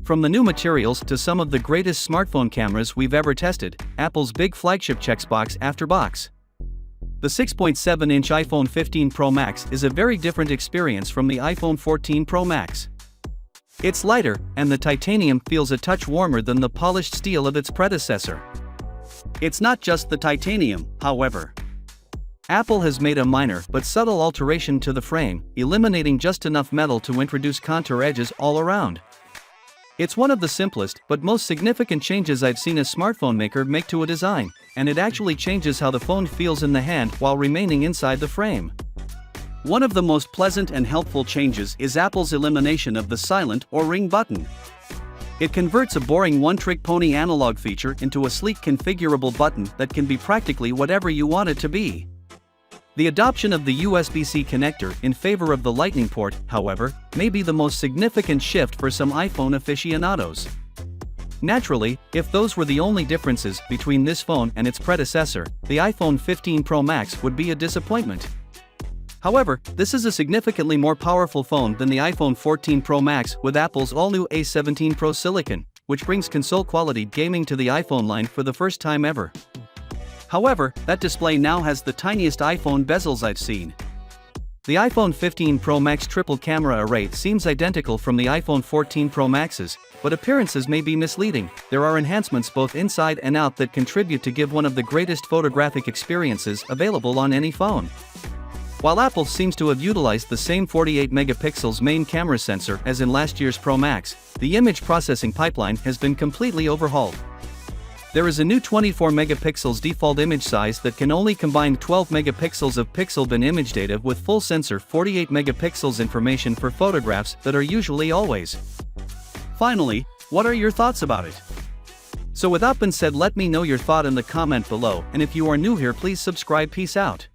From the new materials to some of the greatest smartphone cameras we've ever tested, Apple's big flagship checks box after box. The 6.7-inch iPhone 15 Pro Max is a very different experience from the iPhone 14 Pro Max. It's lighter, and the titanium feels a touch warmer than the polished steel of its predecessor. It's not just the titanium, however. Apple has made a minor but subtle alteration to the frame, eliminating just enough metal to introduce contour edges all around. It's one of the simplest but most significant changes I've seen a smartphone maker make to a design, and it actually changes how the phone feels in the hand while remaining inside the frame. One of the most pleasant and helpful changes is Apple's elimination of the silent or ring button. It converts a boring one-trick pony analog feature into a sleek configurable button that can be practically whatever you want it to be. The adoption of the USB-C connector in favor of the Lightning port, however, may be the most significant shift for some iPhone aficionados. Naturally, if those were the only differences between this phone and its predecessor, the iPhone 15 Pro Max would be a disappointment. However, this is a significantly more powerful phone than the iPhone 14 Pro Max with Apple's all-new A17 Pro Silicon, which brings console-quality gaming to the iPhone line for the first time ever. However, that display now has the tiniest iPhone bezels I've seen. The iPhone 15 Pro Max triple camera array seems identical from the iPhone 14 Pro Maxes, but appearances may be misleading. There are enhancements both inside and out that contribute to give one of the greatest photographic experiences available on any phone. While Apple seems to have utilized the same 48 megapixels main camera sensor as in last year's Pro Max, the image processing pipeline has been completely overhauled. There is a new 24 megapixels default image size that can only combine 12 megapixels of pixel bin image data with full sensor 48 megapixels information for photographs that are usually always. Finally, what are your thoughts about it? So with that being said, let me know your thought in the comment below, and if you are new here, please subscribe. Peace out.